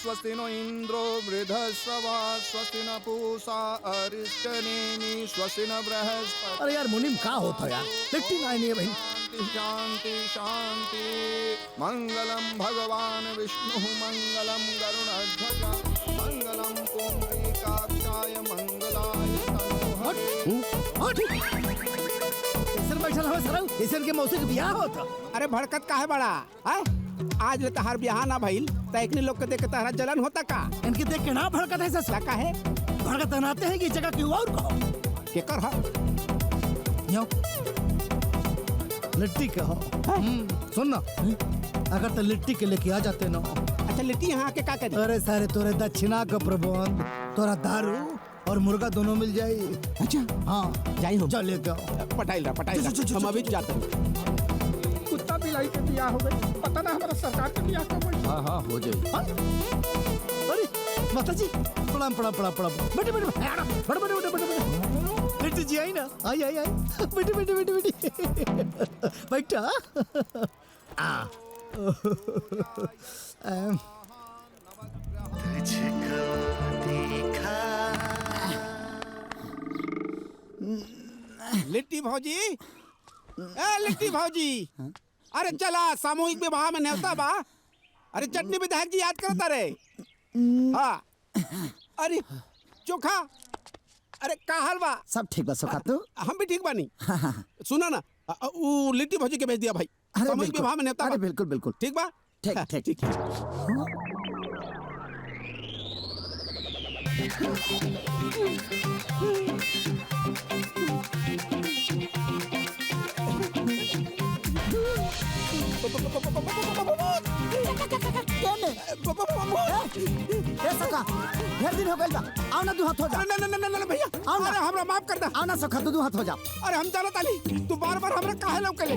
स्वस्ति नो इंद्रो वृद्धश्रवा स्वस्ति न पूषा अरिष्टनेमि स्वस्ति न बृहस्पति। अरे यार मुनीम का होता यार, लिट्टी नहीं है भाई। शांति शांति। मंगलम भगवान विष्णु मंगलम गरुड़ध्वज मंगलम पुंडरीकाक्षाय मंगलाय इसन बैठल हवे सरौ, इसन के मौसी के बियाह होता। अरे भड़कत का है बड़ा है? आज ले तहार बियाह ना भइल त एकनी लोग के देख के तहरा जलन होता का? इनके देख के ना भड़कत है ससुर। का है? भड़कत बनाते हैं कि जगह क्यों और कहो के कर हा? यो लिट्टी के हो। सुन ना, अगर तो लिट्टी के लेके आ जाते ना। अच्छा लिट्टी यहाँ के का करी? अरे सारे तोरे दक्षिणा का प्रबंध, तोरा दारू और मुर्गा दोनों मिल जाए। अच्छा हाँ जाई हो। चल लेके आओ। पटाइल रहा हम अभी जाते हैं। कुत्ता बिलाई के बियाह हो गई, पता ना हमारा सरकार के बियाह कब हुई। हाँ हाँ हो जाए। अरे माता जी प्रणाम प्रणाम प्रणाम प्रणाम। बैठे बैठे बैठे बैठे बैठे बैठे। लिट्टी जी आई ना, आई आई आई। बैठे बैठे बैठे बैठे बैठा। लिट्टी भौजी, ए लिट्टी भौजी, अरे चला सामूहिक विवाह में न्योता बा। अरे चटनी विधायक जी याद करता रे। हाँ अरे चोखा, अरे का हाल बा? सब ठीक बा सुखा तू? हम भी ठीक बानी। सुना ना, वो लिट्टी भौजी के भेज दिया भाई। सामूहिक विवाह में न्योता बा। अरे बिल्कुल बिल्कुल ठीक बा। ठीक ठीक ठीक। ढेर दिन हो गए बा, आओ ना तू हाथ हो जा। ना भैया, अरे हमरा माफ कर दा। आओ ना सखा तू हाथ हो जा। अरे हम जाना ताली, तू बार बार हमरा काहे लौकले?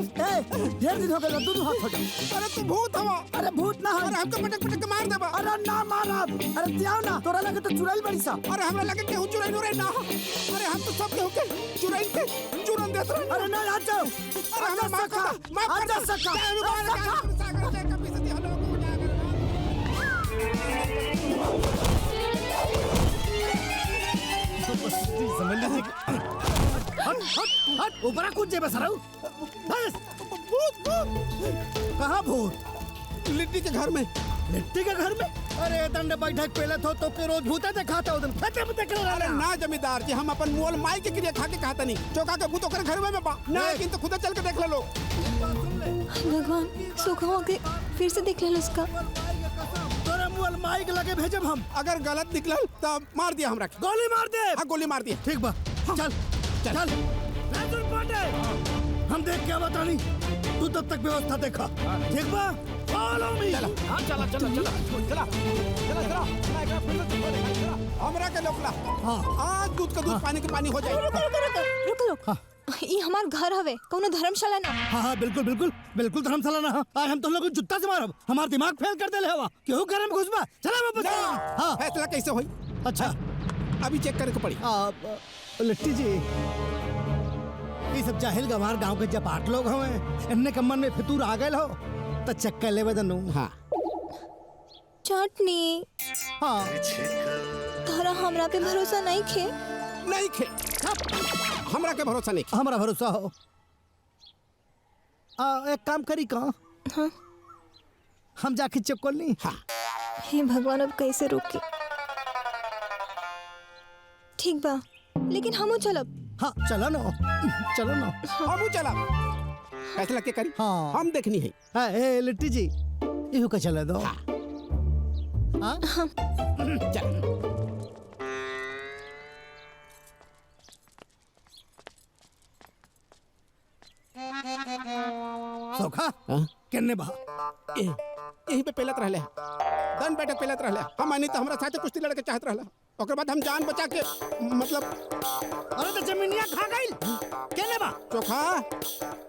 ढेर दिन हो गए बा, तू हाथ हो जा। अरे तू भूत हवा। अरे भूत ना हो। अरे हमको पटक पटक के मार देबा। अरे ना मारा। अरे दियाओ ना, तोरा लगे तो चुराई बड़ी सा। अरे हमरा लगे केहू चुराई नो रे ना। अरे हम तो सब केहू के चुराई के चुरन देत रहे। अरे ना आ जाओ। अरे हमरा माफ कर दा, माफ कर दा। सखा समझ लीजिए। हट हट हट ऊपर कूद जे बसराऊ। भूत कहाँ भूत? लिट्टी के घर में। लिट्टी के घर में? अरे दंड बैठक पहले तो के रोज भूता दिखाता उधर खेते में देख रहा। अरे ना जमींदार जी, हम अपन मोल माई के क्रिया खा के कहता नहीं। चौका के भूत ओकर घर में बा ना, लेकिन तो खुद चल के देख ले लो। भगवान सुखवा के फिर से देख ले उसका। तोरे मोल माई के लगे भेजब हम। अगर गलत निकलल तो मार दिया हमरा। गोली मार दे। हाँ गोली मार दिया। ठीक बा चल चल। हम देख क्या बतानी, तू तब तक व्यवस्था देखा। ठीक बा फॉलो मी। चला चला चला चला चला चला चला। हमरा के लोकला। हाँ आज दूध का दूध पानी के पानी हो जाए। रुक ये हमार घर हवे, कोनो धर्मशाला ना। हाँ हाँ बिल्कुल बिल्कुल बिल्कुल धर्मशाला ना। आज हम तो लोग जुत्ता से मारब, हमार दिमाग फेल कर देले हवा। केहू घर में घुसबा। चला वापस। हाँ फैसला कैसे होई? अच्छा अभी चेक करने को पड़ी। लिट्टी जी, ये सब जाहिल गवार गांव के जपाट लोग हवे, इन्ने के मन में फितूर आ गए हो तो चक्कर ले बदनू। हाँ चटनी। हाँ तोरा हमरा पे भरोसा नहीं खे? नहीं खे। हमरा के भरोसा नहीं। हमारा भरोसा हो। एक काम करी का? हाँ हम जाके चेक कर ली। हाँ हे भगवान अब कैसे रोकी? ठीक बा, लेकिन हमू चलब। हाँ चलो ना, चलो ना। हम चला। फैसला के करी? हाँ हम देखनी है। ए लिट्टी जी, इहो का चले दो। हाँ हाँ चल। सौखा केने बा? यहीं पे पेलत रहले। दन बैठक पेलत रहले। हम आनी तो हमरा साथे कुश्ती लड़के चाहत रहला। ओकर बाद हम जान बचा के मतलब। अरे तो जमीनिया खा गइल। केने बा? चोखा,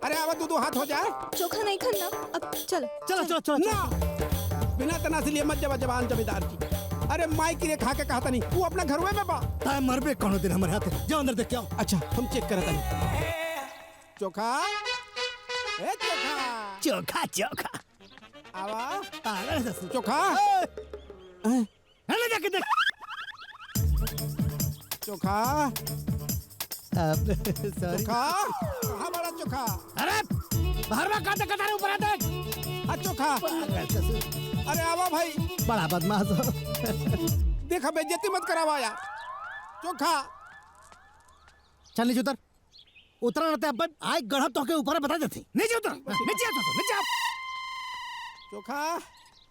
अरे आवा दो हाथ हो जाए। चोखा नहीं खाना अब। चलो चलो चलो चलो ना, बिना तनासी लिए मत जवा जवान जमींदार जी। अरे माई की खा के कहता नहीं, वो अपना घर में बा। ताय मरबे कोनो दिन हमारे हाथ। जाओ अंदर देख के आओ। अच्छा हम चेक करता नहीं। चोखा, ए चोखा, चोखा चोखा आवा। अरे चोखा, हैं? है जाके देख। चोखा सॉरी। चोखा कहाँ बड़ा चोखा? अरे बाहर में काटे कटारे ऊपर आते। हाँ चोखा। अरे आवा भाई। बड़ा बदमाश हो। देखा बेइज्जती मत करावा यार। चोखा चल नीचे उतर। उतरा रहते अपन आए गढ़ा तो के ऊपर बता देते। नीचे उतर, नीचे आ तो नीचे आ। चोखा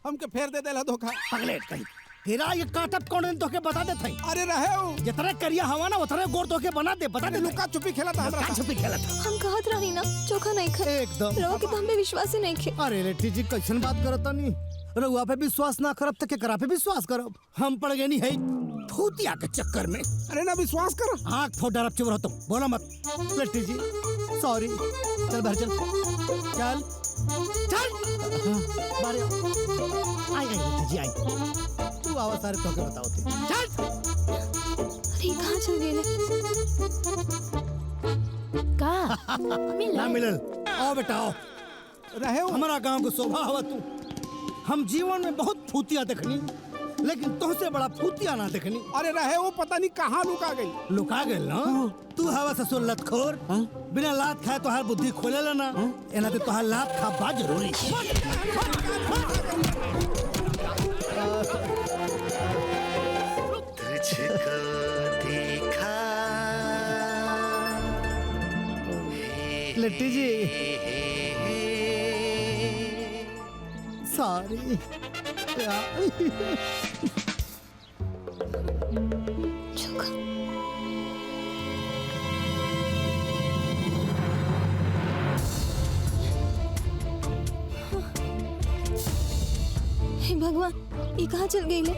हमके फेर दे देला धोखा। पगलेट कहीं तेरा ये काटप कौन तो के बता देते। अरे रहे हो जितने करिया हवा ना उतने गोर तो के बना दे। लुका छुपी खेला था हमरा। छुपी खेला था। हम कहत रही ना चोखा नहीं खाए। एकदम। रवा के तो हमें विश्वास ही नहीं खे। अरे लेटी जी कैसन बात करता नहीं। रउआ पे विश्वास ना करब तो केकरा पे विश्वास करब। हम पड़ गए नहीं है भूतिया के चक्कर में। अरे ना विश्वास कर। आँख फोड़ डरब चुप रहता हूँ। बोला मत लेटी जी। सॉरी। चल बाहर चल चल चल। बारे आई लेटी जी आई। तू आवाज सारे तो के बताओ चल। अरे कहाँ चल गए? का ना मिलल। आओ बेटा आओ। रहे हो हमारा गांव को शोभा हवा तू। हम जीवन में बहुत फूतिया देखनी लेकिन तुमसे बड़ा फूतिया ना देखनी। अरे रहे वो पता नहीं कहाँ लुका गई। लुका गए ना तू हवा ससुर लतखोर। बिना लात खाए तो हर बुद्धि खोले लेना एना तो हर लात खा बा जरूरी। तुझको देखा लट्टी जी सॉरी। चोखा हे भगवान ये कहाँ चल गई ले?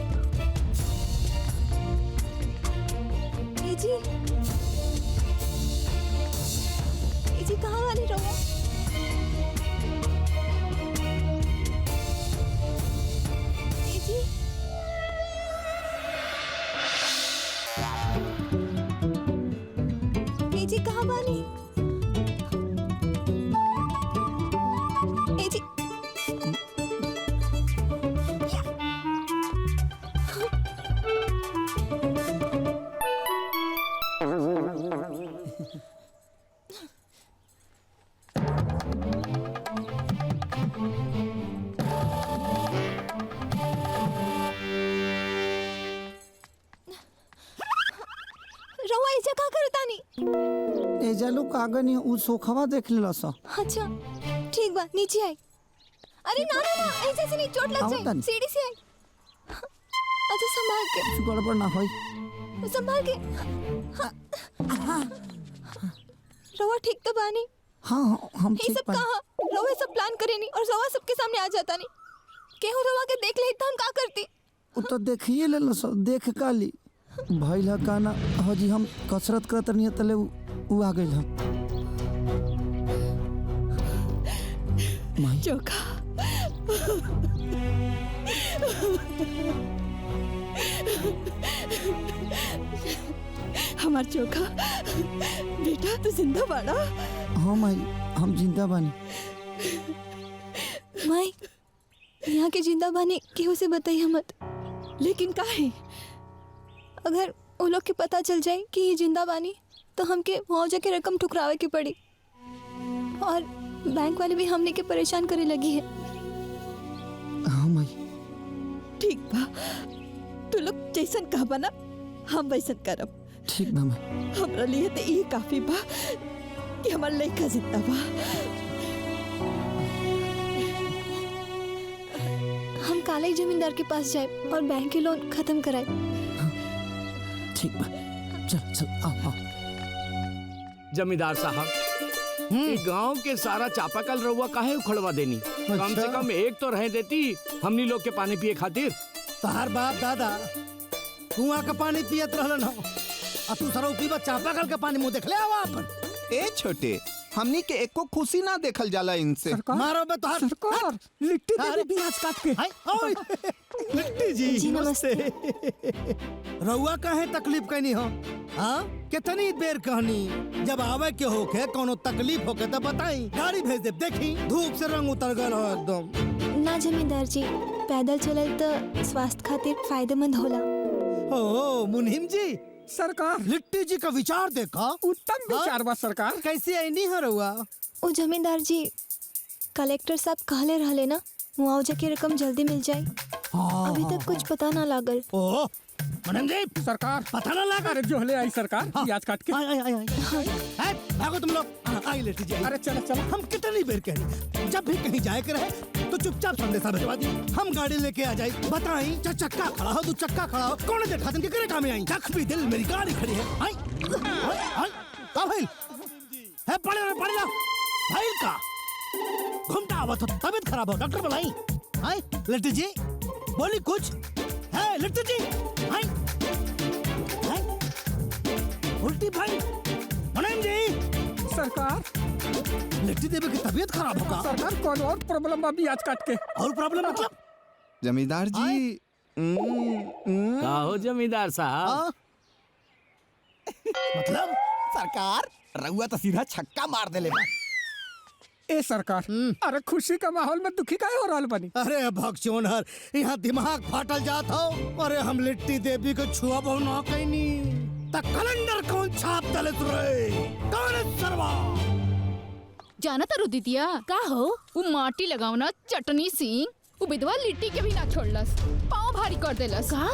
ये जी कहाँ वाली रहो? ये जी ये जी कहाँ वाली? ये जी रवा ऐसा का करता नहीं? ए जालू कागनी उ सोखवा देख लेला सा। अच्छा ठीक बा नीचे आई। अरे ना ना ना ऐसे से नहीं चोट लग जाए। आवतन। सीढ़ी से आई। अच्छा संभाल के कुछ गड़बड़ ना होई। संभाल के। रवा ठीक तो बानी। हाँ हाँ हम ये ठीक सब बा। कहा रवा सब प्लान करे नहीं और रवा सबके सामने आ जाता नहीं। केहू रवा के देख ले तो हम का करती? उ तो देखिए लेला सा देख काली। भइला काना हजी हम कसरत करत नहीं तले उ आ गइल हम। माई चोखा हमार चोखा बेटा तू जिंदा बाड़ा। हाँ माई हम जिंदा बानी। माई यहाँ के जिंदा बानी केहू से बताइए मत। लेकिन काहे? अगर वो लोग के पता चल जाए कि ये जिंदा बानी तो हमके मुआवजा की रकम ठुकरावे की पड़ी और बैंक वाले भी हमने के परेशान करे लगी है। हाँ माई ठीक बा तू लोग जैसन कहबा ना हम वैसन करब। ठीक बा माई। हमरा लिए तो ये काफी बा कि हमार लड़का जिंदा बा। हम काले ही जमींदार के पास जाए और बैंक के लोन खत्म कराए। ठीक बा चल चल आओ आओ। जमींदार साहब ये गांव के सारा चापाकल रउआ काहे उखड़वा देनी? कम से कम एक तो रह देती हमनी लोग के पानी पिए खातिर। तहार बाप दादा कुआं का पानी पियत रहलन हो। अब तू सरो पीबा चापाकल के पानी मुंह देख ले आवा अपन। ए छोटे हमनी के एको खुशी ना देखल जाला इनसे। मारो बे तोहर सरकार लिट्टी दे अरे दी आज काट के। हाय ओए लिट्टी जी जी, नमस्ते। रउआ काहे तकलीफ कैनी हो? हाँ कितनी देर कहनी जब आवे के होके कोनो तकलीफ होके तो बताई, गाड़ी भेज दे। देखी धूप से रंग उतर गल हो एकदम। ना जमींदार जी, पैदल चलल तो स्वास्थ्य खातिर फायदेमंद होला। ओ मुनीम जी, सरकार लिट्टी जी का विचार देखा। उत्तम विचार बा सरकार। कैसे आई है रउआ? ओ जमींदार जी, कलेक्टर साहब कहले रहले ना मुआवजा की रकम जल्दी मिल जाए। अभी तक कुछ पता ना लागल। ओ मुनीम जी, सरकार पता ना लगा। अरे जो ले आई सरकार प्याज काट के। आई आई आई आई भागो तुम लोग। आई लिट्टी जी, अरे चलो चलो। हम कितनी बेर कह रहे, जब भी कहीं जाए के रहे तो चुपचाप संदेशा भिजवा दी, हम गाड़ी लेके आ जाए। बताई चाहे चक्का खड़ा हो दो चक्का खड़ा हो, कौन देखा तुम कितने काम में आई? चख भी दिल मेरी गाड़ी खड़ी है। आई आई का भाई है पड़े जा भाई का घूमता आवा तो तबीयत खराब हो, डॉक्टर बुलाई। आई लिट्टी जी बोली कुछ है? लिट्टी जी आई उल्टी भाई मुनीम जी। सरकार लिट्टी देवी की तबीयत खराब होगा। सरकार कौन और प्रॉब्लम अभी आज काट के। और प्रॉब्लम मतलब? जमींदार जी का हो जमींदार साहब? हाँ? मतलब सरकार रउआ तो सीधा छक्का मार देले बा। ए सरकार अरे खुशी का माहौल में दुखी काहे हो रहल बनी? अरे भगचोनहर, यहाँ दिमाग फाटल जात हो। अरे हम लिट्टी देवी को छुआ बहु ना कैनी त कैलेंडर कौन छाप दले रे? कौन है सरवा? जाना तारू दीदिया का हो वो माटी लगाओ ना चटनी सिंह वो विधवा लिट्टी के भी ना छोड़लस, पाँव भारी कर देलस। का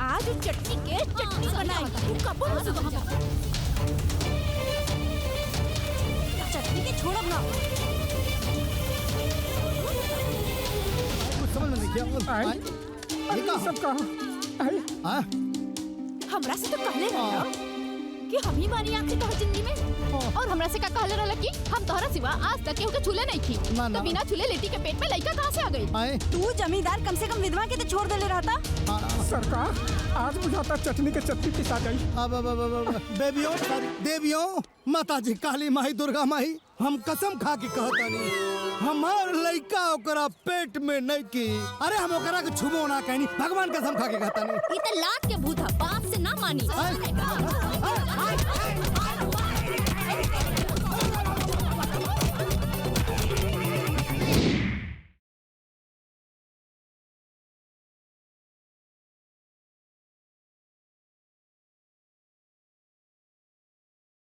आज चटनी के चटनी बनाई तू कब से चटनी के छोड़ब ना। कुछ समझ में नहीं किया। आई ये का सब कहा आई हाँ? हमरा से तो कहले रहला कि हम ही मानी आंखें तोहर जिंदगी में, और हमरा से का कहले रहला कि हम तोहरा सिवा आज तक केहू के छूले नहीं थी। ना, ना। तो बिना छूले लिट्टी के पेट में लइका कहाँ से आ गई? आए तू जमींदार कम से कम विधवा के तो छोड़ देले रहता। सरकार आज बुझाता चटनी के चटनी पिसा गई। अब बेबियों देवियों माता जी काली माई दुर्गा माई, हम कसम खा के कहता नहीं हमार लइका ओकरा पेट में नहीं की। अरे हम ओकरा के छुबो ना कहनी, भगवान कसम खा के कहता नहीं। ये तो लात के भूत है, बाप से ना मानी।